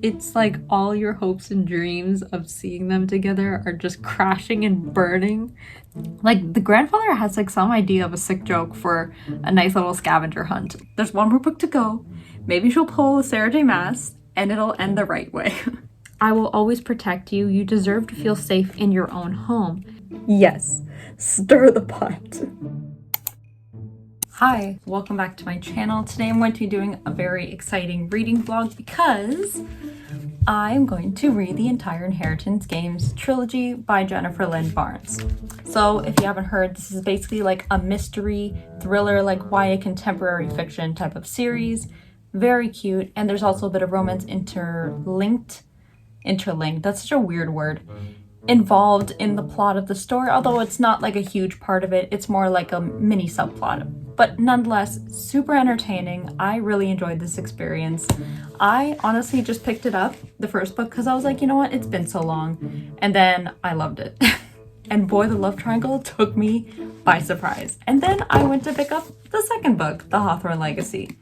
It's like all your hopes and dreams of seeing them together are just crashing and burning. Like, the grandfather has like some idea of a sick joke for a nice little scavenger hunt. There's one more book to go. Maybe she'll pull a Sarah J. Maas and it'll end the right way. I will always protect you. You deserve to feel safe in your own home. Yes, stir the pot. Hi, welcome back to my channel. Today I'm going to be doing a very exciting reading vlog because I'm going to read the entire Inheritance Games trilogy by Jennifer Lynn Barnes. So if you haven't heard, this is basically like a mystery thriller, like YA contemporary fiction type of series. Very cute, and there's also a bit of romance interlinked, that's such a weird word, involved in the plot of the story, although it's not like a huge part of it. It's more like a mini subplot. But nonetheless, super entertaining. I really enjoyed this experience. I honestly just picked it up, the first book, because I was like, you know what, it's been so long. And then I loved it. And boy, the love triangle took me by surprise. And then I went to pick up the second book, The Hawthorne Legacy.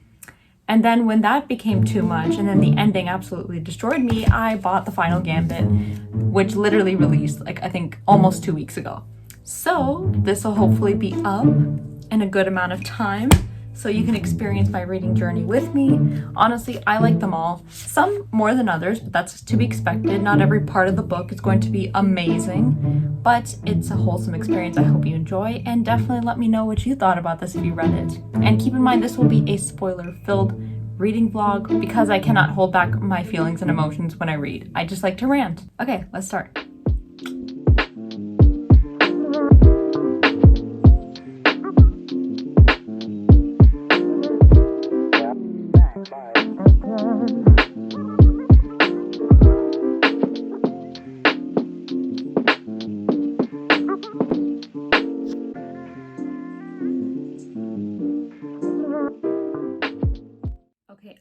And then when that became too much, and then the ending absolutely destroyed me, I bought the Final Gambit, which literally released, like, I think almost 2 weeks ago. So this will hopefully be up in a good amount of time, so you can experience my reading journey with me. Honestly, I like them all. Some more than others, but that's to be expected. Not every part of the book is going to be amazing, but it's a wholesome experience I hope you enjoy, and definitely let me know what you thought about this if you read it. And keep in mind, this will be a spoiler-filled reading vlog because I cannot hold back my feelings and emotions when I read. I just like to rant. Okay, let's start.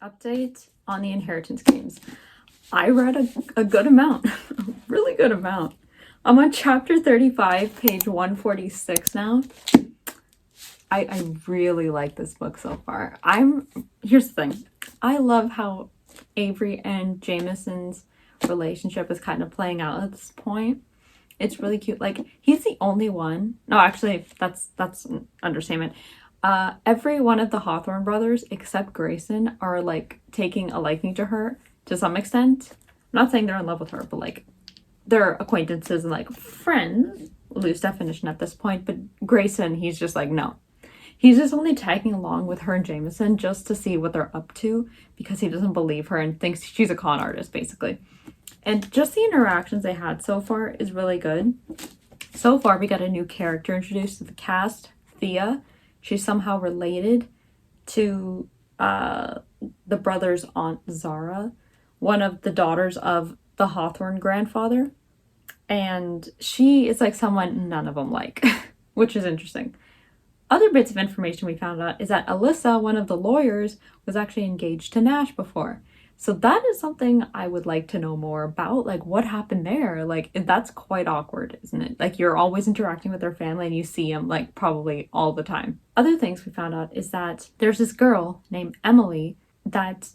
Update on the Inheritance Games. I read a good amount, a really good amount. I'm on chapter 35, page 146 now. I really like this book so far. Here's the thing. I love how Avery and Jameson's relationship is kind of playing out at this point. It's really cute. Like, he's the only one. No, actually, that's an understatement. Every one of the Hawthorne brothers except Grayson are like taking a liking to her to some extent. I'm not saying they're in love with her, but like they're acquaintances and like friends, loose definition at this point. But Grayson, he's just like, no. He's just only tagging along with her and Jameson just to see what they're up to because he doesn't believe her and thinks she's a con artist, basically. And just the interactions they had so far is really good. So far, we got a new character introduced to the cast, Thea. She's somehow related to the brother's aunt Zara, one of the daughters of the Hawthorne grandfather. And she is like someone none of them like, which is interesting. Other bits of information we found out is that Alyssa, one of the lawyers, was actually engaged to Nash before. So that is something I would like to know more about. Like, what happened there? Like, that's quite awkward, isn't it? Like, you're always interacting with their family and you see them, like, probably all the time. Other things we found out is that there's this girl named Emily that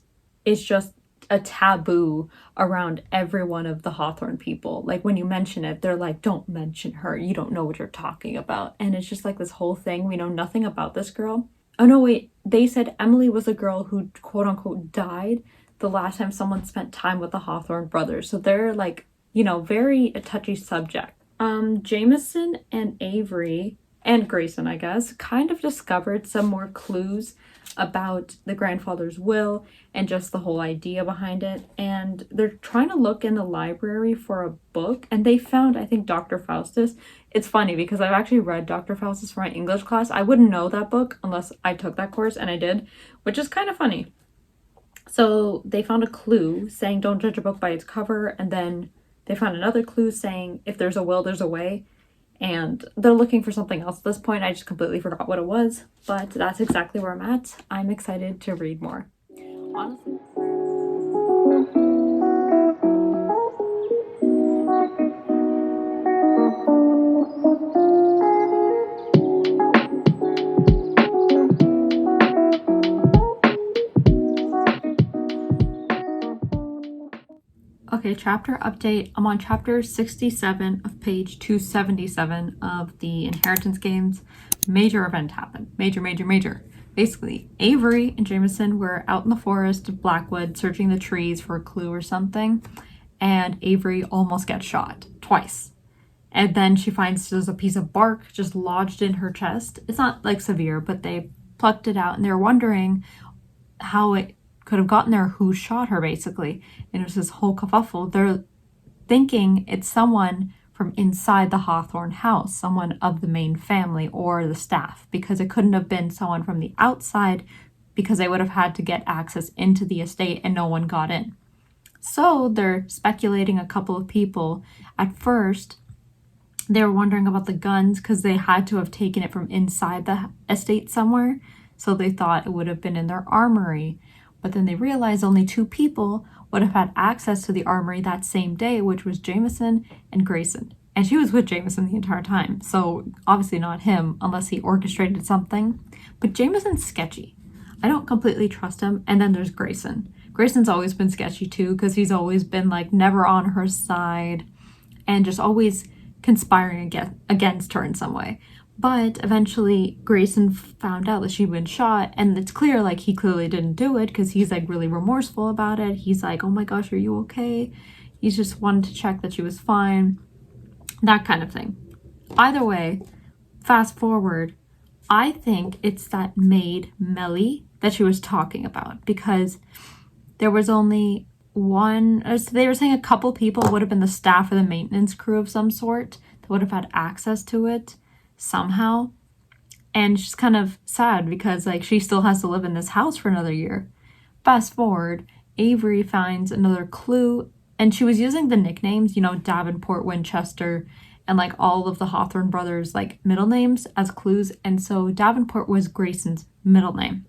is just a taboo around every one of the Hawthorne people. Like, when you mention it, they're like, don't mention her. You don't know what you're talking about. And it's just like this whole thing. We know nothing about this girl. Oh, no, wait. They said Emily was a girl who, quote unquote, died the last time someone spent time with the Hawthorne brothers. So they're like, you know, very a touchy subject. Jameson and Avery and Grayson, I guess, kind of discovered some more clues about the grandfather's will and just the whole idea behind it. And they're trying to look in the library for a book, and they found, I think, Dr. Faustus. It's funny because I've actually read Dr. Faustus for my English class. I wouldn't know that book unless I took that course, and I did, which is kind of funny. So they found a clue saying don't judge a book by its cover, and then they found another clue saying if there's a will, there's a way. And they're looking for something else at this point. I just completely forgot what it was, but that's exactly where I'm at. I'm excited to read more. Honestly. Okay, chapter update. I'm on chapter 67 of page 277 of the Inheritance Games. Major event happened. Major. Basically, Avery and Jameson were out in the forest of Blackwood searching the trees for a clue or something, and Avery almost gets shot twice. And then she finds there's a piece of bark just lodged in her chest. It's not like severe, but they plucked it out, and they're wondering how it could have gotten there, who shot her, basically. And it was this whole kerfuffle. They're thinking it's someone from inside the Hawthorne house, someone of the main family or the staff, because it couldn't have been someone from the outside, because they would have had to get access into the estate and no one got in. So they're speculating a couple of people. At first, they were wondering about the guns because they had to have taken it from inside the estate somewhere. So they thought it would have been in their armory. But then they realized only 2 people would have had access to the armory that same day, which was Jameson and Grayson. And she was with Jameson the entire time, so obviously not him, unless he orchestrated something. But Jameson's sketchy. I don't completely trust him. And then there's Grayson. Grayson's always been sketchy too, because he's always been like never on her side and just always conspiring against her in some way. But eventually Grayson found out that she'd been shot, and it's clear like he clearly didn't do it because he's like really remorseful about it. He's like, oh my gosh, are you okay? He just wanted to check that she was fine, that kind of thing. Either way, fast forward, I think it's that maid Melly that she was talking about, because there was only one, so they were saying a couple people would have been the staff or the maintenance crew of some sort that would have had access to it somehow. And she's kind of sad because like she still has to live in this house for another year. Fast forward, Avery finds another clue, and she was using the nicknames, you know, Davenport, Winchester, and like all of the Hawthorne brothers like middle names as clues. And so Davenport was Grayson's middle name.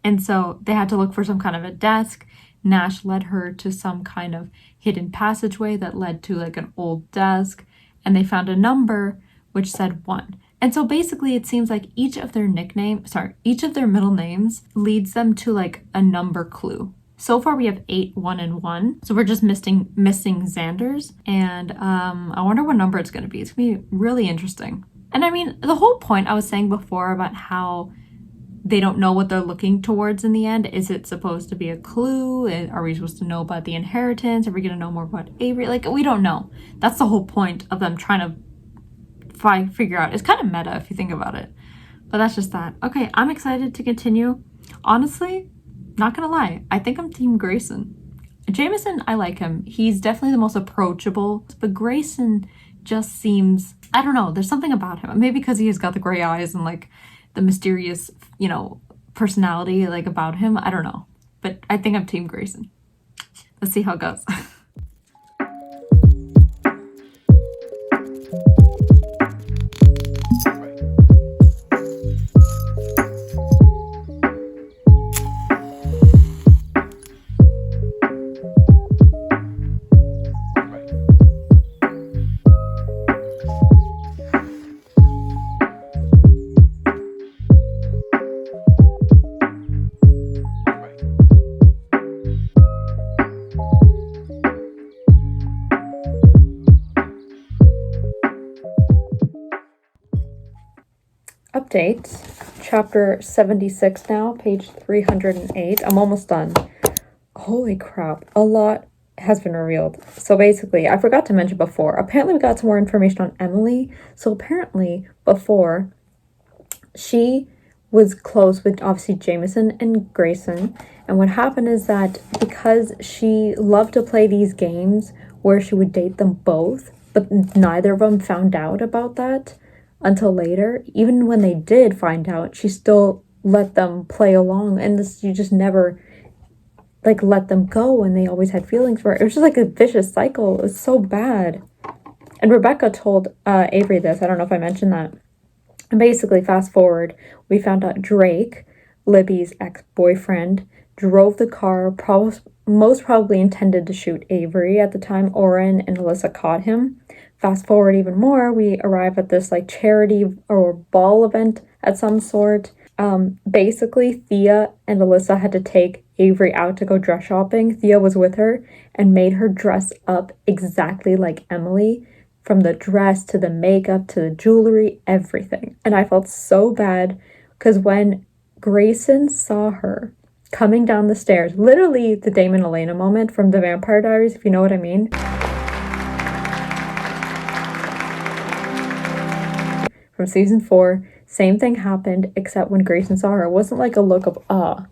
And so they had to look for some kind of a desk. Nash led her to some kind of hidden passageway that led to like an old desk, and they found a number which said 1. And so basically it seems like each of their middle names leads them to like a number clue. So far we have 8, 1, and 1. So we're just missing Xander's. And I wonder what number it's going to be. It's going to be really interesting. And I mean, the whole point I was saying before about how they don't know what they're looking towards in the end. Is it supposed to be a clue? Are we supposed to know about the inheritance? Are we going to know more about Avery? Like, we don't know. That's the whole point of them trying to figure out. It's kind of meta if you think about it. But that's just that. Okay, I'm excited to continue. Honestly, not gonna lie, I think I'm Team Grayson. Jameson, I like him. He's definitely the most approachable, but Grayson just seems, I don't know, there's something about him. Maybe because he has got the gray eyes and like the mysterious, you know, personality like about him. I don't know. But I think I'm Team Grayson. Let's see how it goes. Update, chapter 76 now, page 308. I'm almost done. Holy crap, a lot has been revealed. So basically, I forgot to mention before, apparently we got some more information on Emily. So apparently before, she was close with obviously Jameson and Grayson. And what happened is that because she loved to play these games where she would date them both, but neither of them found out about that until later. Even when they did find out, she still let them play along, and you just never like let them go, and they always had feelings for it. It was just like a vicious cycle. It was so bad. And Rebecca told Avery this. I don't know if I mentioned that. And basically, fast forward, we found out Drake, Libby's ex-boyfriend, drove the car, most probably intended to shoot Avery. At the time, Oren and Alyssa caught him. Fast forward even more, we arrive at this like charity or ball event at some sort. Basically, Thea and Alyssa had to take Avery out to go dress shopping. Thea was with her and made her dress up exactly like Emily, from the dress to the makeup to the jewelry, everything. And I felt so bad because when Grayson saw her coming down the stairs, literally the Damon Elena moment from the Vampire Diaries, if you know what I mean. From season 4, same thing happened, except when Grayson saw her, it wasn't like a look of awe.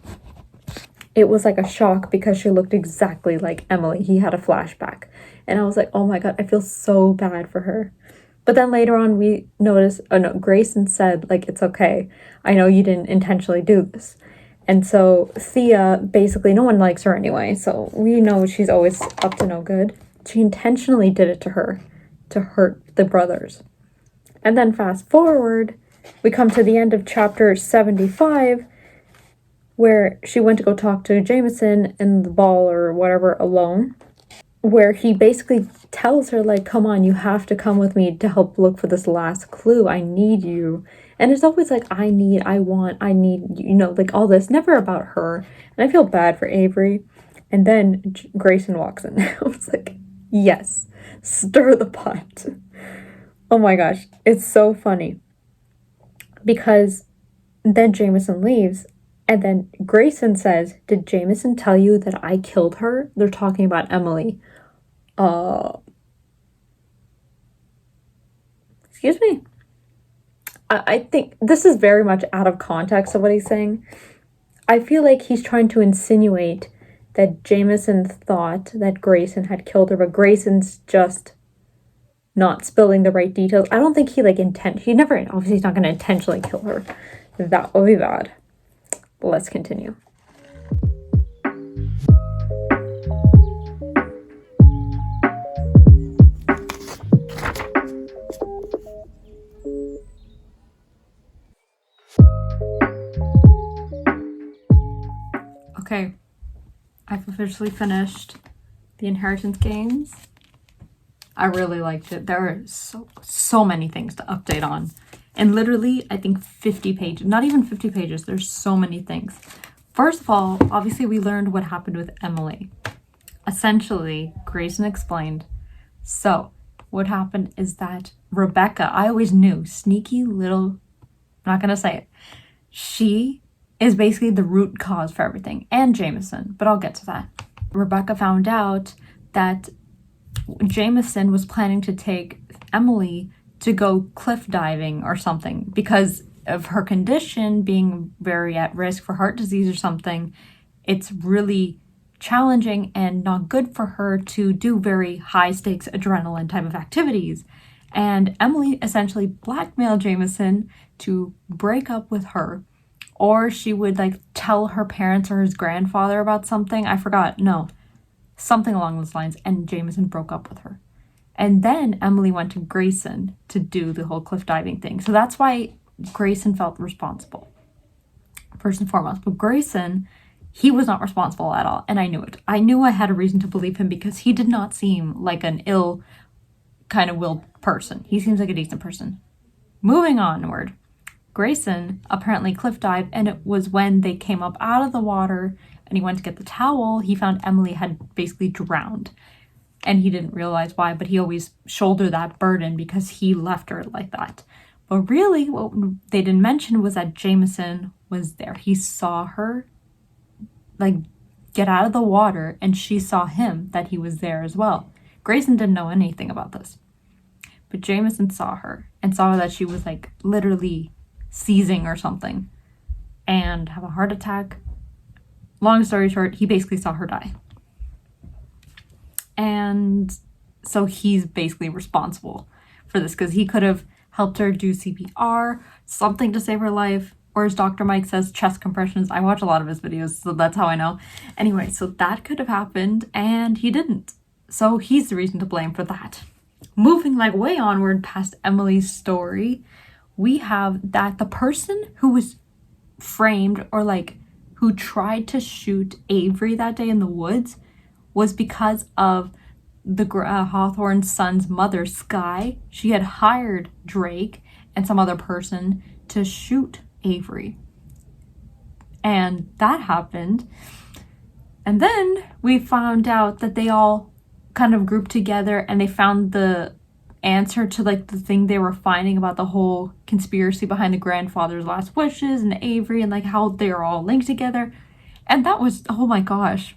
It was like a shock because she looked exactly like Emily. He had a flashback. And I was like, oh my God, I feel so bad for her. But then later on, we noticed, oh no, Grayson said, like, it's okay. I know you didn't intentionally do this. And so Thea, basically, no one likes her anyway. So we know she's always up to no good. She intentionally did it to her to hurt the brothers. And then fast forward, we come to the end of chapter 75, where she went to go talk to Jameson in the ball or whatever alone, where he basically tells her, like, come on, you have to come with me to help look for this last clue. I need you. And it's always like, I need, you know, like all this, never about her. And I feel bad for Avery. And then Grayson walks in. I was like, yes, stir the pot. Oh my gosh, it's so funny. Because then Jameson leaves, and then Grayson says, did Jameson tell you that I killed her? They're talking about Emily. Excuse me. I think this is very much out of context of what he's saying. I feel like he's trying to insinuate that Jameson thought that Grayson had killed her, but Grayson's just not spilling the right details. I don't think he he never, obviously he's not going to intentionally kill her. That would be bad. But let's continue. Okay, I've officially finished The Inheritance Games. I really liked it. There are so many things to update on. And literally, I think 50 pages, not even 50 pages, there's so many things. First of all, obviously we learned what happened with Emily. Essentially, Grayson explained. So, what happened is that Rebecca, I always knew, sneaky little, I'm not gonna say it. She is basically the root cause for everything, and Jameson, but I'll get to that. Rebecca found out that Jameson was planning to take Emily to go cliff diving or something because of her condition being very at risk for heart disease or something. It's really challenging and not good for her to do very high stakes adrenaline type of activities. And Emily essentially blackmailed Jameson to break up with her, or she would tell her parents or his grandfather about something. I forgot. No, something along those lines. And Jameson broke up with her. And then Emily went to Grayson to do the whole cliff diving thing. So that's why Grayson felt responsible, first and foremost. But Grayson, he was not responsible at all. And I knew it. I knew I had a reason to believe him because he did not seem like an ill kind of willed person. He seems like a decent person. Moving onward, Grayson apparently cliff dived, and it was when they came up out of the water and he went to get the towel, he found Emily had basically drowned. And he didn't realize why, but he always shouldered that burden because he left her like that. But really, what they didn't mention was that Jameson was there. He saw her get out of the water, and she saw him, that he was there as well. Grayson didn't know anything about this. But Jameson saw her and saw that she was literally seizing or something and have a heart attack. Long story short, he basically saw her die. And so he's basically responsible for this because he could have helped her do CPR, something to save her life, or as Dr. Mike says, chest compressions. I watch a lot of his videos, so that's how I know. Anyway, so that could have happened and he didn't. So he's the reason to blame for that. Moving way onward past Emily's story, we have that the person who was framed or who tried to shoot Avery that day in the woods was because of the Hawthorne's son's mother, Sky. She had hired Drake and some other person to shoot Avery. And that happened. And then we found out that they all kind of grouped together and they found the answer to like the thing they were finding about the whole conspiracy behind the grandfather's last wishes and Avery and like how they are all linked together. And that was, oh my gosh.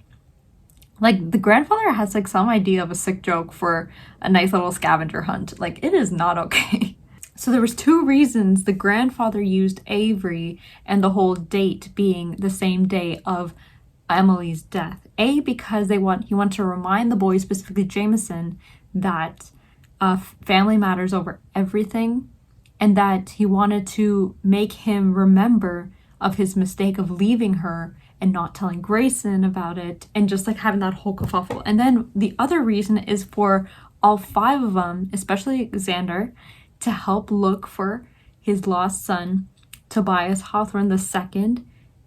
Like the grandfather has like some idea of a sick joke for a nice little scavenger hunt. Like it is not okay. So there was 2 reasons the grandfather used Avery and the whole date being the same day of Emily's death. A, because he wanted to remind the boys, specifically Jameson, that family matters over everything, and that he wanted to make him remember of his mistake of leaving her and not telling Grayson about it, and just like having that whole kerfuffle. And then the other reason is for all 5 of them, especially Xander, to help look for his lost son, Tobias Hawthorne II.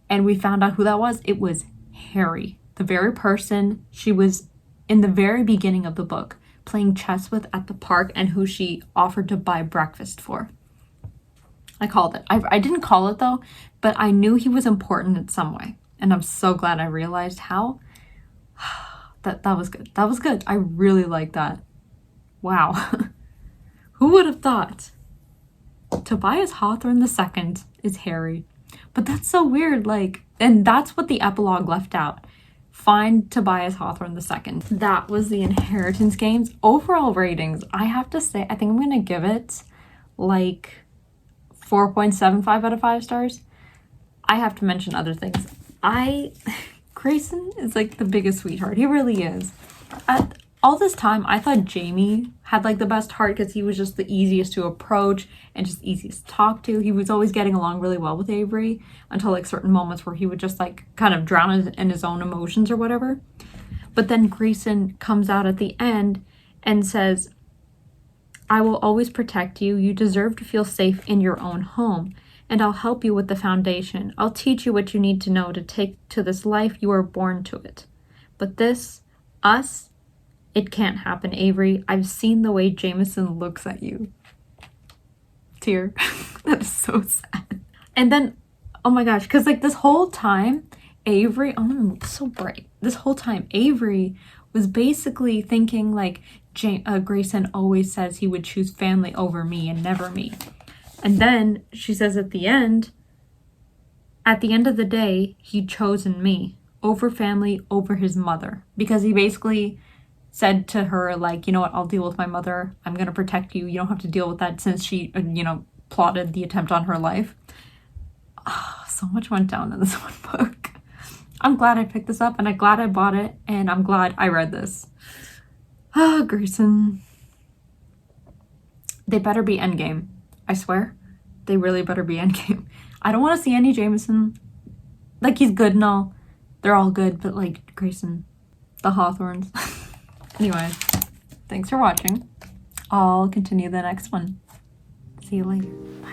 And we found out who that was. It was Harry, the very person she was in the very beginning of the book playing chess with at the park and who she offered to buy breakfast for. I called it. I didn't call it though, but I knew he was important in some way. And I'm so glad I realized how. That was good. That was good. I really like that. Wow. Who would have thought? Tobias Hawthorne II is Harry. But that's so weird, like, and that's what the epilogue left out. Find Tobias Hawthorne II. That was the Inheritance Games. Overall ratings, I have to say, I think I'm gonna give it like 4.75 out of 5 stars. I have to mention other things. Grayson is like the biggest sweetheart. He really is. At all this time, I thought Jamie had like the best heart because he was just the easiest to approach and just easiest to talk to. He was always getting along really well with Avery until like certain moments where he would just like kind of drown in his own emotions or whatever. But then Grayson comes out at the end and says, "I will always protect you. You deserve to feel safe in your own home. And I'll help you with the foundation. I'll teach you what you need to know to take to this life. You are born to it. But us, it can't happen, Avery. I've seen the way Jameson looks at you." Tear. That is so sad. And then, oh my gosh, because like this whole time, Avery, oh, it's so bright. This whole time, Avery was basically thinking like Grayson always says he would choose family over me and never me. And then she says at the end of the day, he'd chosen me over family, over his mother. Because he basically said to her, like, you know what, I'll deal with my mother. I'm going to protect you. You don't have to deal with that, since she, plotted the attempt on her life. Oh, so much went down in this one book. I'm glad I picked this up, and I'm glad I bought it, and I'm glad I read this. Ah, Grayson. They better be endgame. I swear. They really better be endgame. I don't want to see any Jameson. Like, he's good and all. They're all good, but like, Grayson. The Hawthorns. Anyway, thanks for watching. I'll continue the next one. See you later. Bye.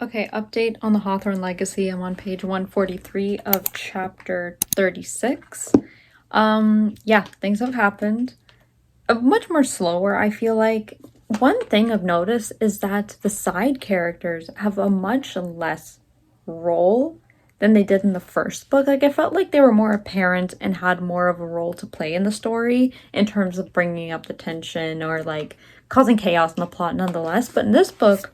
Okay, update on the Hawthorne Legacy. I'm on page 143 of chapter 36. Yeah, things have happened. Much more slower, I feel like. One thing I've noticed is that the side characters have a much less role than they did in the first book. Like, I felt like they were more apparent and had more of a role to play in the story in terms of bringing up the tension or like causing chaos in the plot nonetheless. But in this book,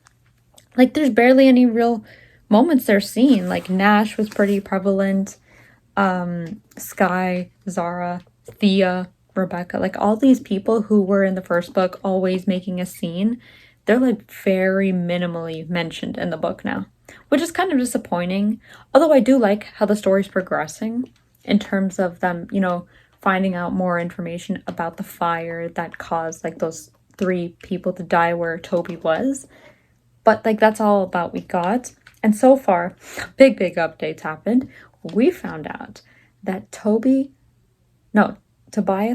like, there's barely any real moments they're seen. Like, Nash was pretty prevalent. Sky, Zara, Thea, Rebecca. Like, all these people who were in the first book always making a scene. they're like very minimally mentioned in the book now, which is kind of disappointing. Although I do like how the story's progressing in terms of them, you know, finding out more information about the fire that caused like those 3 people to die where Toby was. But like that's all about we got. And so far, big updates happened. We found out that Tobias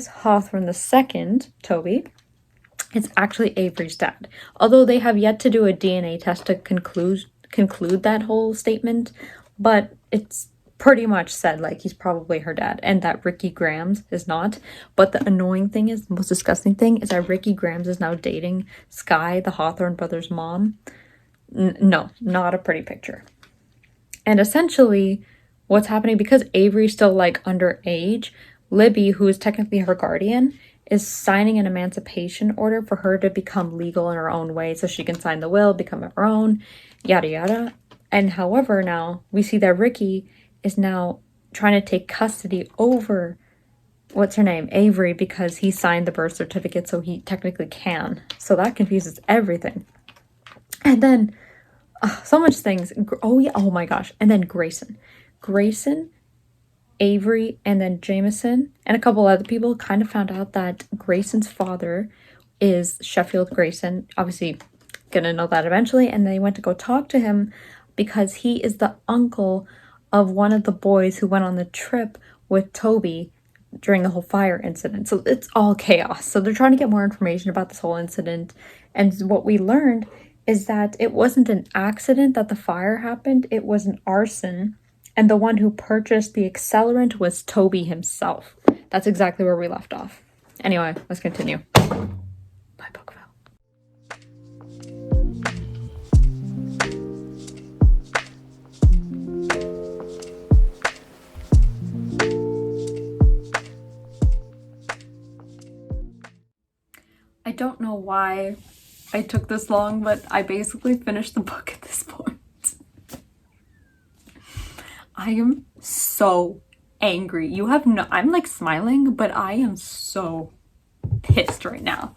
Hawthorne II, Toby, is actually Avery's dad. Although they have yet to do a DNA test to conclude that whole statement, but it's pretty much said like he's probably her dad, and that Ricky Grams is not. But the annoying thing is, the most disgusting thing is that Ricky Grams is now dating Sky, the Hawthorne brothers' mom. No, not a pretty picture. And essentially, what's happening, because Avery's still like underage, Libby, who is technically her guardian, is signing an emancipation order for her to become legal in her own way so she can sign the will, become her own, yada yada. And however, now we see that Ricky is now trying to take custody over, what's her name, Avery, because he signed the birth certificate, so he technically can. So that confuses everything. And then, so much things. Oh yeah, oh my gosh. And then Grayson, Avery, and then Jameson, and a couple other people kind of found out that Grayson's father is Sheffield Grayson. Obviously, gonna know that eventually. And they went to go talk to him because he is the uncle of one of the boys who went on the trip with Toby during the whole fire incident. So it's all chaos. So they're trying to get more information about this whole incident. And what we learned is that it wasn't an accident that the fire happened. It was an arson. And the one who purchased the accelerant was Toby himself. That's exactly where we left off. Anyway, let's continue. My book fell. I don't know why I took this long, but I basically finished the book at this point. I am so angry. You have no, I'm like smiling, but I am so pissed right now.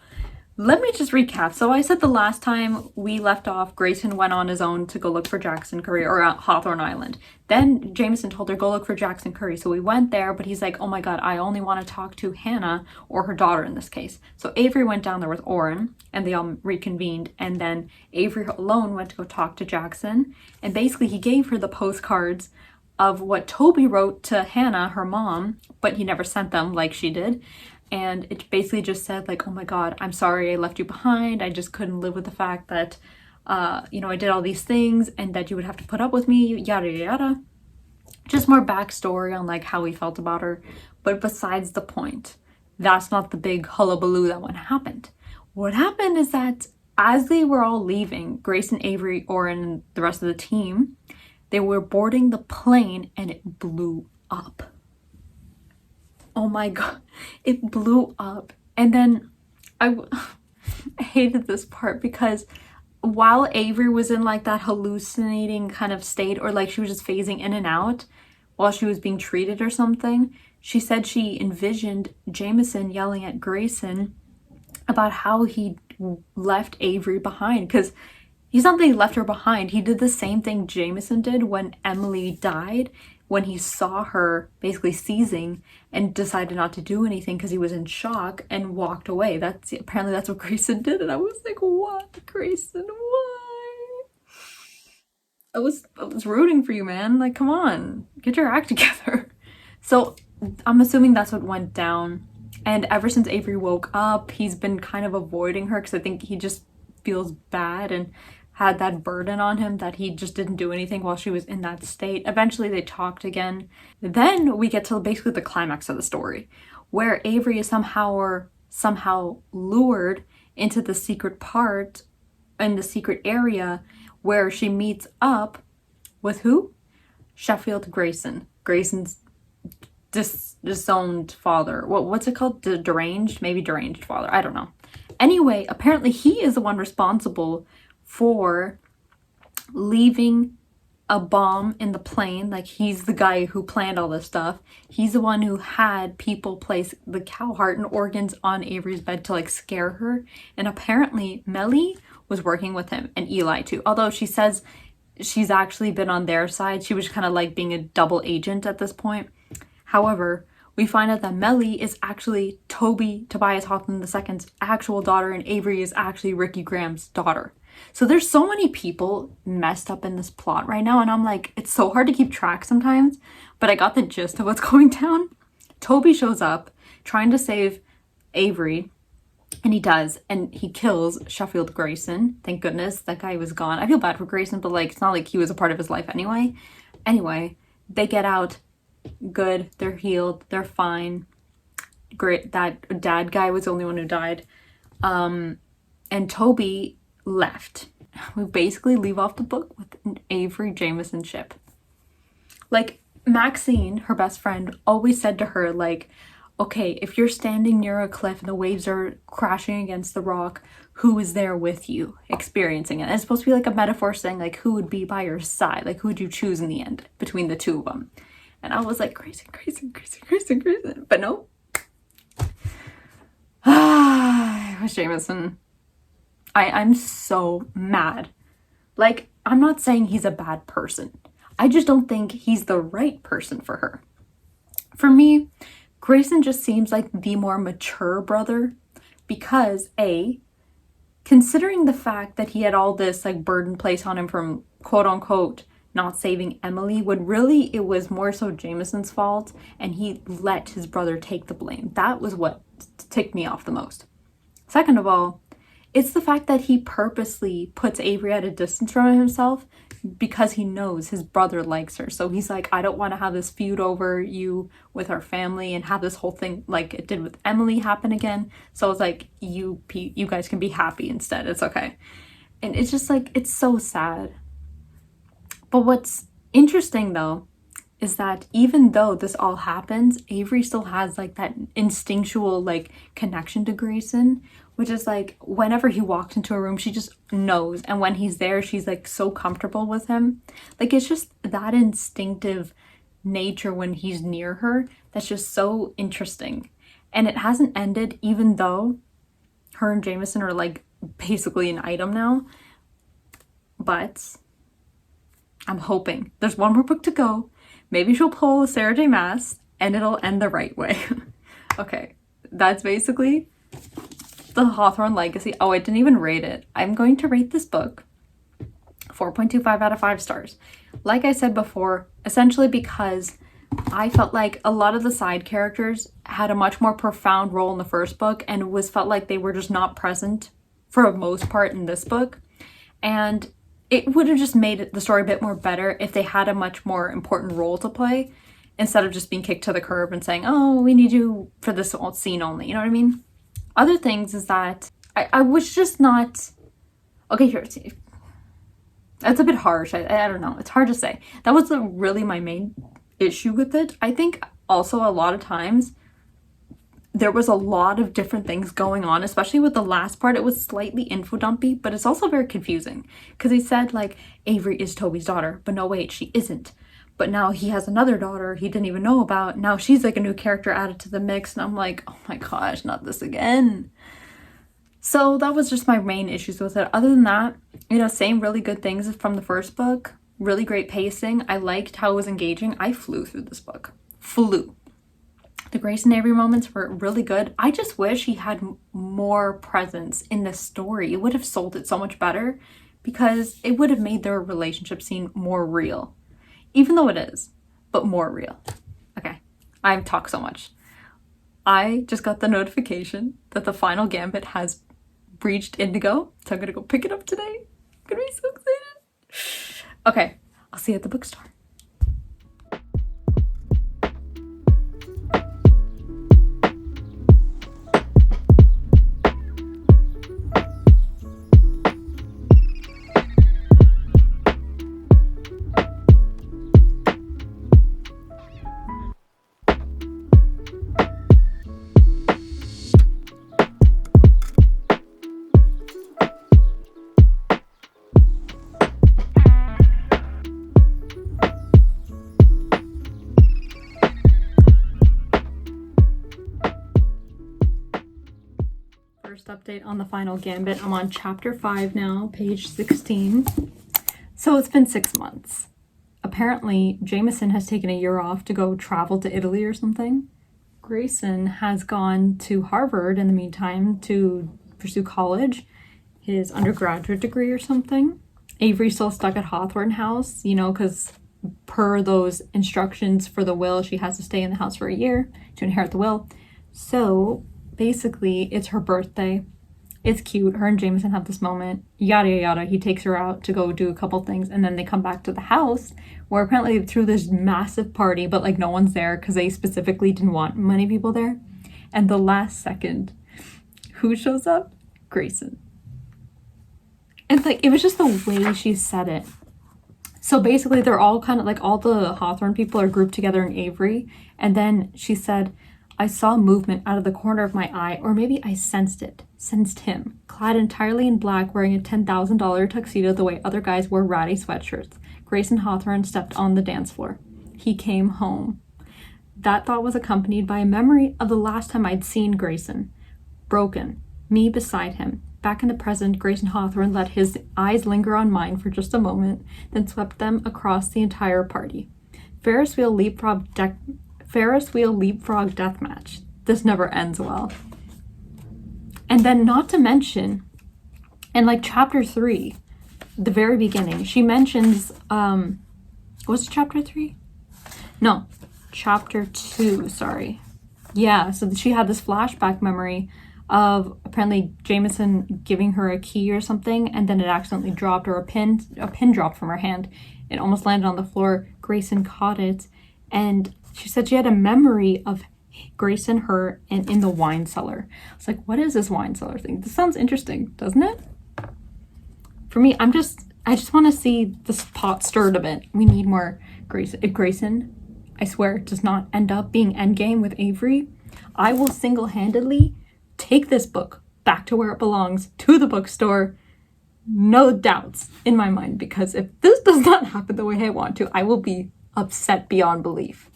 Let me just recap. So I said the last time we left off, Grayson went on his own to go look for Jackson Curry, or Hawthorne Island. Then Jameson told her, go look for Jackson Curry. So we went there, but he's like, oh my God, I only want to talk to Hannah, or her daughter in this case. So Avery went down there with Oren, and they all reconvened. And then Avery alone went to go talk to Jackson. And basically he gave her the postcards of what Toby wrote to Hannah, her mom, but he never sent them like she did. And it basically just said like, oh my God, I'm sorry I left you behind. I just couldn't live with the fact that, you know, I did all these things and that you would have to put up with me, yada, yada. Just more backstory on like how he felt about her. But besides the point, that's not the big hullabaloo that what happened. What happened is that as they were all leaving, Grayson, Avery, Oren, and the rest of the team, they were boarding the plane and it blew up. Oh my God, it blew up. And then I hated this part because while Avery was in like that hallucinating kind of state, or like she was just phasing in and out while she was being treated or something, she said she envisioned Jameson yelling at Grayson about how he left Avery behind, because he's not that he left her behind. He did the same thing Jameson did when Emily died, when he saw her basically seizing and decided not to do anything because he was in shock and walked away. Apparently that's what Grayson did. And I was like, what, Grayson, why? I was rooting for you, man. Like, come on, get your act together. So I'm assuming that's what went down. And ever since Avery woke up, he's been kind of avoiding her because I think he just feels bad and had that burden on him that he just didn't do anything while she was in that state. Eventually they talked again. Then we get to basically the climax of the story, where Avery is somehow lured into the secret part in the secret area where she meets up with who? Sheffield Grayson. Grayson's disowned father. What's it called? Deranged? Maybe deranged father. I don't know. Anyway, apparently he is the one responsible for leaving a bomb in the plane. Like, he's the guy who planned all this stuff. He's the one who had people place the cow heart and organs on Avery's bed to like scare her. And apparently Melly was working with him, and Eli too. Although she says she's actually been on their side. She was kind of like being a double agent at this point. However, we find out that Melly is actually Tobias Hawthorne II's actual daughter, and Avery is actually Ricky Graham's daughter. So there's so many people messed up in this plot right now, and I'm like, it's so hard to keep track sometimes, but I got the gist of what's going down. Toby shows up trying to save Avery, and he does, and he kills Sheffield Grayson. Thank goodness that guy was gone. I feel bad for Grayson, but like, it's not like he was a part of his life anyway. Anyway, they get out good, they're healed, they're fine. Great, that dad guy was the only one who died. And Toby left. We basically leave off the book with an Avery Jameson ship. Like, Maxine, her best friend, always said to her, like, okay, if you're standing near a cliff and the waves are crashing against the rock, who is there with you experiencing it? And it's supposed to be like a metaphor saying, like, who would be by your side? Like, who would you choose in the end between the two of them? And I was like, Grayson. But no. It was Jameson. I'm so mad. Like, I'm not saying he's a bad person. I just don't think he's the right person for her. For me, Grayson just seems like the more mature brother because, A, considering the fact that he had all this like burden placed on him from quote unquote not saving Emily, when really it was more so Jameson's fault, and he let his brother take the blame. That was what ticked me off the most. Second of all, it's the fact that he purposely puts Avery at a distance from himself because he knows his brother likes her. So he's like, I don't want to have this feud over you with our family and have this whole thing like it did with Emily happen again. So it's like, you guys can be happy instead. It's okay. And it's just like, it's so sad. But what's interesting though is that even though this all happens, Avery still has like that instinctual like connection to Grayson, which is like whenever he walks into a room, she just knows. And when he's there, she's like so comfortable with him. Like, it's just that instinctive nature when he's near her that's just so interesting. And it hasn't ended, even though her and Jameson are like basically an item now. But I'm hoping there's one more book to go. Maybe she'll pull a Sarah J. Maas and it'll end the right way. Okay, that's basically the Hawthorne Legacy. Oh, I didn't even rate it. I'm going to rate this book 4.25 out of 5 stars. Like I said before, essentially because I felt like a lot of the side characters had a much more profound role in the first book, and it felt like they were just not present for the most part in this book. And it would have just made the story a bit more better if they had a much more important role to play instead of just being kicked to the curb and saying, oh, we need you for this scene only. You know what I mean? Other things is that I was just not... Okay, here. That's a bit harsh. I don't know. It's hard to say. That was really my main issue with it. I think also a lot of times there was a lot of different things going on, especially with the last part. It was slightly info dumpy, but it's also very confusing because he said like Avery is Toby's daughter, but no, wait, she isn't. But now he has another daughter he didn't even know about. Now she's like a new character added to the mix, and I'm like, oh my gosh, not this again. So that was just my main issues with it. Other than that, you know, same really good things from the first book. Really great pacing. I liked how it was engaging. I flew through this book. Flew. The Grace and Avery moments were really good. I just wish he had more presence in this story. It would have sold it so much better because it would have made their relationship scene more real. Even though it is, but more real. Okay, I've talked so much. I just got the notification that the Final Gambit has reached Indigo, so I'm gonna go pick it up today. I'm gonna be so excited. Okay, I'll see you at the bookstore. First update on the Final Gambit. I'm on chapter 5 now, page 16. So it's been 6 months. Apparently, Jameson has taken a year off to go travel to Italy or something. Grayson has gone to Harvard in the meantime to pursue college, his undergraduate degree or something. Avery's still stuck at Hawthorne House, you know, because per those instructions for the will, she has to stay in the house for a year to inherit the will. So basically, it's her birthday. It's cute. Her and Jameson have this moment. Yada, yada. He takes her out to go do a couple things, and then they come back to the house where apparently they threw this massive party, but like no one's there because they specifically didn't want many people there. And the last second, who shows up? Grayson. And like, it was just the way she said it. So basically, they're all kind of like, all the Hawthorne people are grouped together in Avery. And then she said, I saw movement out of the corner of my eye, or maybe I sensed him, clad entirely in black, wearing a $10,000 tuxedo the way other guys wore ratty sweatshirts. Grayson Hawthorne stepped on the dance floor. He came home. That thought was accompanied by a memory of the last time I'd seen Grayson. Broken. Me beside him. Back in the present, Grayson Hawthorne let his eyes linger on mine for just a moment, then swept them across the entire party. Ferris wheel leapfrog deathmatch. This never ends well. And then, not to mention, in like chapter 3, the very beginning, she mentions, was it chapter 3? No, chapter 2, sorry. Yeah, so she had this flashback memory of apparently Jameson giving her a key or something, and then it accidentally dropped, or a pin dropped from her hand. It almost landed on the floor. Grayson caught it, and she said she had a memory of Grayson, her, and in the wine cellar. I was like, what is this wine cellar thing? This sounds interesting, doesn't it? For me, I just want to see this pot stirred a bit. We need more Grayson. If Grayson, I swear, does not end up being endgame with Avery, I will single-handedly take this book back to where it belongs, to the bookstore. No doubts in my mind, because if this does not happen the way I want to, I will be upset beyond belief.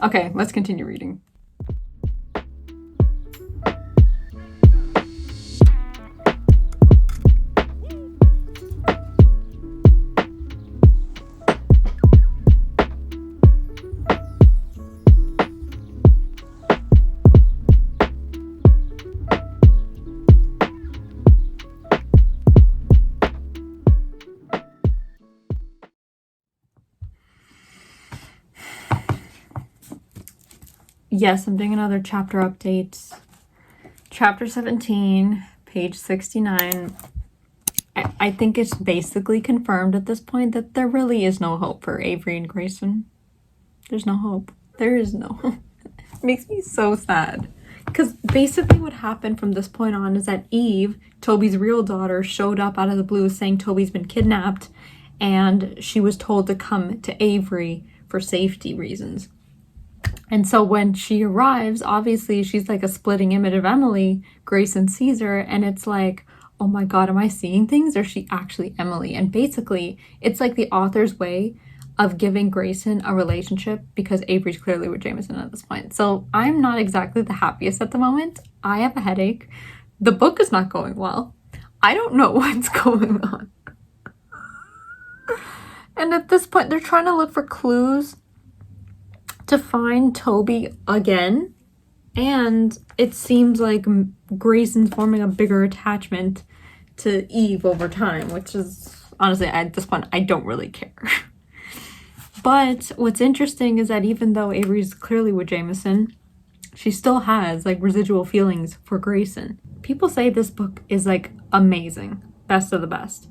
Okay, let's continue reading. Yes, I'm doing another chapter update. Chapter 17, page 69. I think it's basically confirmed at this point that there really is no hope for Avery and Grayson. There's no hope. There is no hope. It makes me so sad. Because basically what happened from this point on is that Eve, Toby's real daughter, showed up out of the blue saying Toby's been kidnapped, and she was told to come to Avery for safety reasons. And so when she arrives, obviously she's like a splitting image of Emily. Grayson sees her, and it's like, oh my God, am I seeing things, or is she actually Emily? And basically, it's like the author's way of giving Grayson a relationship, because Avery's clearly with Jameson at this point. So I'm not exactly the happiest at the moment. I have a headache. The book is not going well. I don't know what's going on. And at this point, they're trying to look for clues to find Toby again, and it seems like Grayson's forming a bigger attachment to Eve over time, which is honestly, at this point, I don't really care. But what's interesting is that even though Avery's clearly with Jameson, she still has like residual feelings for Grayson. People say this book is like amazing, best of the best.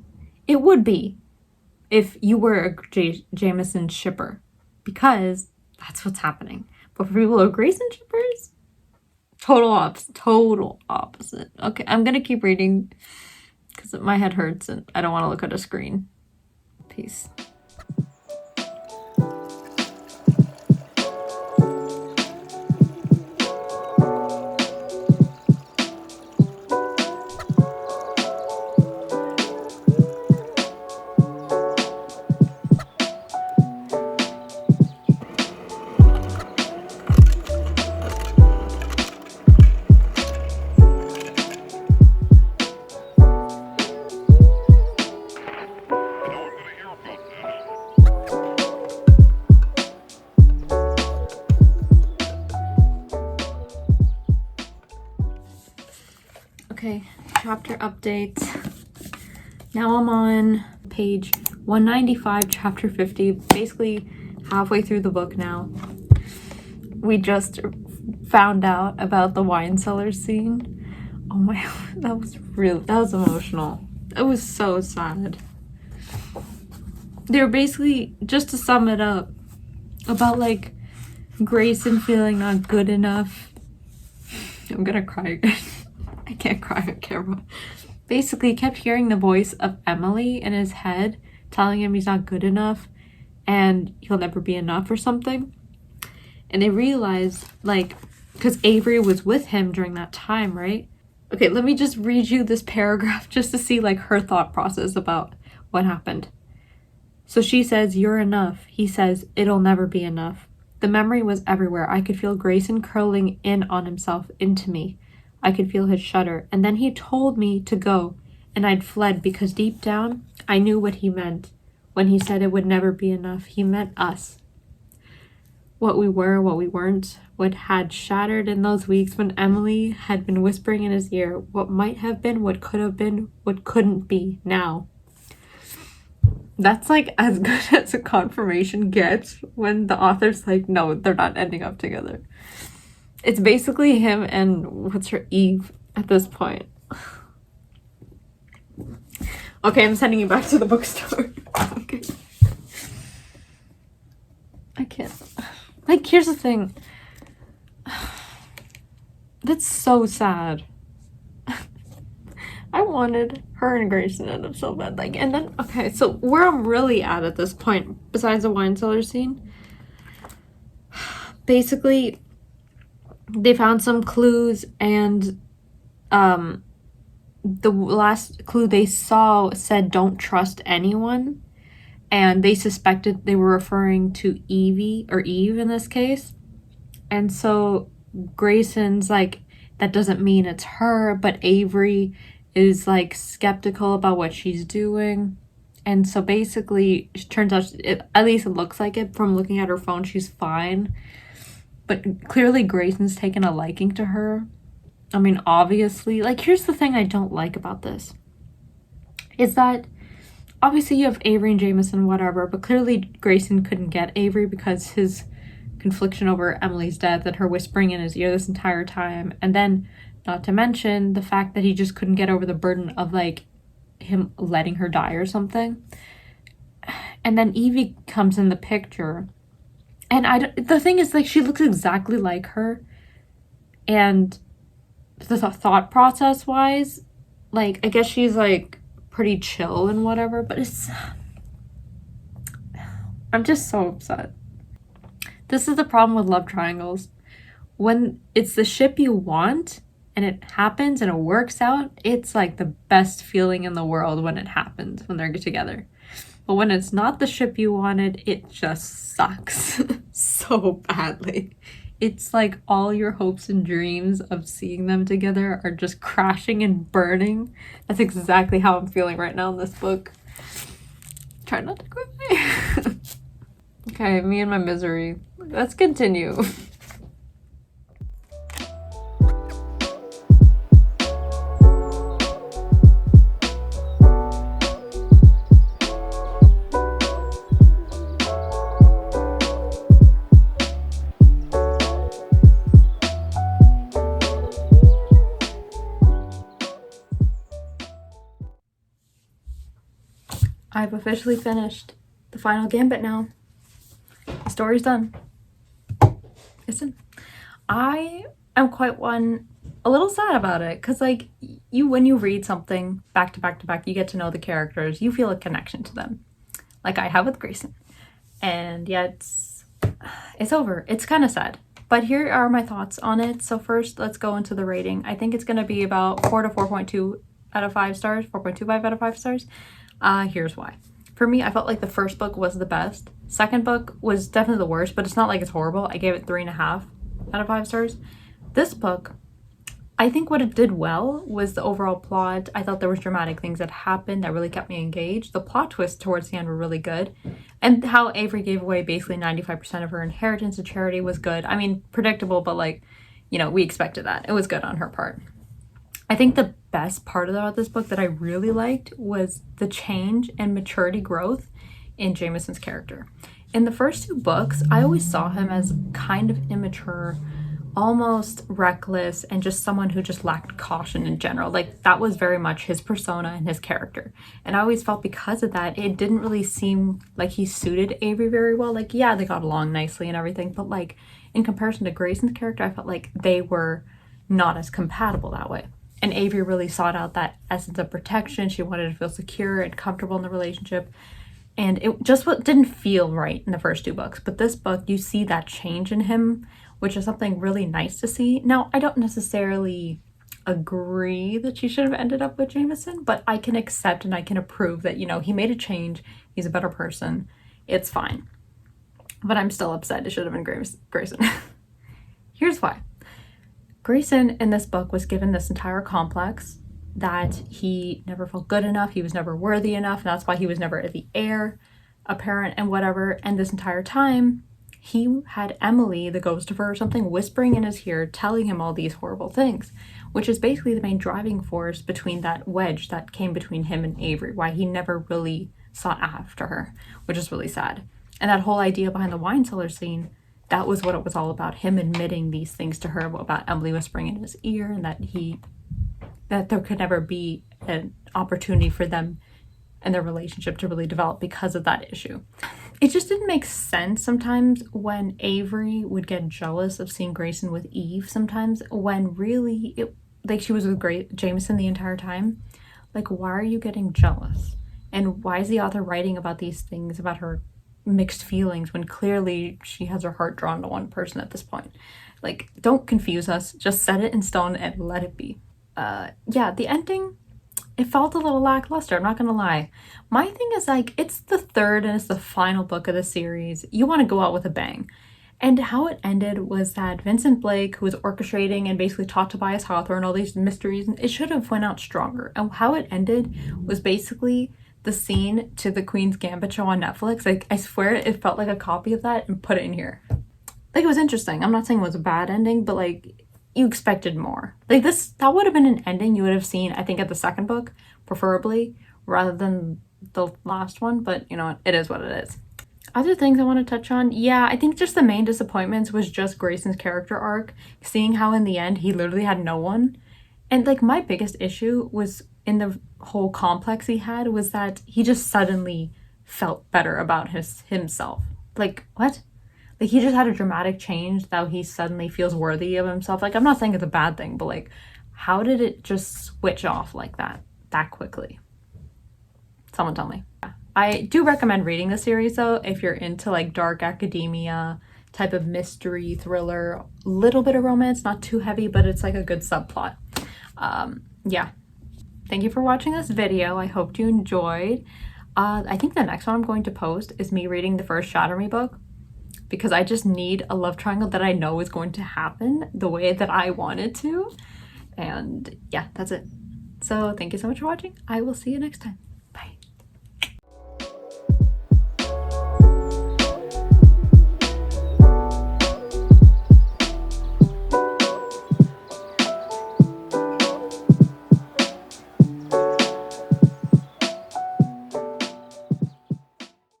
It would be if you were a Jameson shipper, because that's what's happening. But for people who are Grayson shippers, total opposite. Okay, I'm gonna keep reading because my head hurts and I don't want to look at a screen. Peace. Okay, chapter update. Now I'm on page 195, chapter 50, basically halfway through the book now. We just found out about the wine cellar scene. Oh my, that was emotional. It was so sad. They were basically, just to sum it up, about like Grayson feeling not good enough. I'm gonna cry again. I can't cry on camera. Basically, he kept hearing the voice of Emily in his head telling him he's not good enough and he'll never be enough or something. And they realized, like, because Avery was with him during that time, right? Okay, let me just read you this paragraph just to see like her thought process about what happened. So she says, "You're enough." He says, "It'll never be enough." The memory was everywhere. I could feel Grayson curling in on himself into me. I could feel his shudder. And then he told me to go, and I'd fled because deep down, I knew what he meant. When he said it would never be enough, he meant us. What we were, what we weren't, what had shattered in those weeks when Emily had been whispering in his ear, what might have been, what could have been, what couldn't be now. That's like as good as a confirmation gets when the author's like, no, they're not ending up together. It's basically him and what's her, Eve at this point. Okay, I'm sending you back to the bookstore. Okay. I can't. Like, here's the thing. That's so sad. I wanted her and Grayson to end up so bad. Like, and then, okay, so where I'm really at this point, besides the wine cellar scene, basically, they found some clues, and the last clue they saw said, "Don't trust anyone." And they suspected they were referring to Evie, or Eve in this case. And so Grayson's like, that doesn't mean it's her, but Avery is like skeptical about what she's doing. And so basically it turns out, at least it looks like it from looking at her phone, she's fine. But clearly Grayson's taken a liking to her. I mean, obviously, like, here's the thing I don't like about this. Is that obviously you have Avery and Jameson, whatever, but clearly Grayson couldn't get Avery because his confliction over Emily's death and her whispering in his ear this entire time. And then, not to mention the fact that he just couldn't get over the burden of like him letting her die or something. And then Evie comes in the picture, and the thing is, like, she looks exactly like her, and the thought process wise, like, I guess she's like pretty chill and whatever, but I'm just so upset. This is the problem with love triangles. When it's the ship you want and it happens and it works out, it's like the best feeling in the world when it happens, when they're together. But when it's not the ship you wanted, it just sucks so badly. It's like all your hopes and dreams of seeing them together are just crashing and burning. That's exactly how I'm feeling right now in this book. Try not to cry. Okay, me and my misery. Let's continue. I've officially finished the Final Gambit now. The story's done. It's done. I am quite a little sad about it, because like when you read something back to back to back, you get to know the characters, you feel a connection to them, like I have with Grayson, and yet it's over. It's kind of sad, but here are my thoughts on it. So first, let's go into the rating. I think it's going to be about 4 to 4.2 out of 5 stars, 4.25 out of 5 stars. Here's why. For me, I felt like the first book was the best. Second book was definitely the worst, but it's not like it's horrible. I gave it 3.5 out of 5 stars. This book, I think what it did well was the overall plot. I thought there was dramatic things that happened that really kept me engaged. The plot twists towards the end were really good. And how Avery gave away basically 95% of her inheritance to charity was good. I mean, predictable, but like, you know, we expected that. It was good on her part. I think the best part about this book that I really liked was the change and maturity growth in Jameson's character. In the first 2 books, I always saw him as kind of immature, almost reckless, and just someone who just lacked caution in general. Like, that was very much his persona and his character. And I always felt because of that, it didn't really seem like he suited Avery very well. Like, yeah, they got along nicely and everything, but like, in comparison to Grayson's character, I felt like they were not as compatible that way. And Avery really sought out that essence of protection. She wanted to feel secure and comfortable in the relationship. And it just didn't feel right in the first 2 books. But this book, you see that change in him, which is something really nice to see. Now, I don't necessarily agree that she should have ended up with Jameson, but I can accept and I can approve that, you know, he made a change. He's a better person. It's fine. But I'm still upset. It should have been Grayson. Here's why. Grayson in this book was given this entire complex that he never felt good enough, he was never worthy enough, and that's why he was never the heir apparent and whatever. And this entire time, he had Emily, the ghost of her or something, whispering in his ear, telling him all these horrible things, which is basically the main driving force between that wedge that came between him and Avery, why he never really sought after her, which is really sad. And that whole idea behind the wine cellar scene, that was what it was all about, him admitting these things to her about Emily whispering in his ear, and that there could never be an opportunity for them and their relationship to really develop because of that issue. It just didn't make sense sometimes when Avery would get jealous of seeing Grayson with Eve sometimes, when really she was with Jameson the entire time. Like, why are you getting jealous? And why is the author writing about these things, about her mixed feelings, when clearly she has her heart drawn to one person at this point? Like, don't confuse us. Just set it in stone and let it be. Yeah, the ending, it felt a little lackluster, I'm not gonna lie. My thing is, like, it's the 3rd and it's the final book of the series. You want to go out with a bang. And how it ended was that Vincent Blake, who was orchestrating and basically taught Tobias Hawthorne all these mysteries, it should have went out stronger. And how it ended was basically the scene to the Queen's Gambit show on Netflix. Like, I swear it felt like a copy of that and put it in here. Like, it was interesting. I'm not saying it was a bad ending, but like, you expected more. Like, that would have been an ending you would have seen, I think, at the 2nd book, preferably, rather than the last one. But you know what? It is what it is. Other things I want to touch on, yeah, I think just the main disappointments was just Grayson's character arc, seeing how in the end he literally had no one. And like, my biggest issue was in the whole complex he had was that he just suddenly felt better about himself. Like, what? Like, he just had a dramatic change that he suddenly feels worthy of himself. Like, I'm not saying it's a bad thing, but like, how did it just switch off like that quickly? Someone tell me. I do recommend reading the series though, if you're into like dark academia type of mystery thriller, little bit of romance, not too heavy, but it's like a good subplot. Yeah. Thank you for watching this video. I hope you enjoyed. I think the next one I'm going to post is me reading the first Shatter Me book, because I just need a love triangle that I know is going to happen the way that I want it to. And yeah, that's it. So thank you so much for watching. I will see you next time.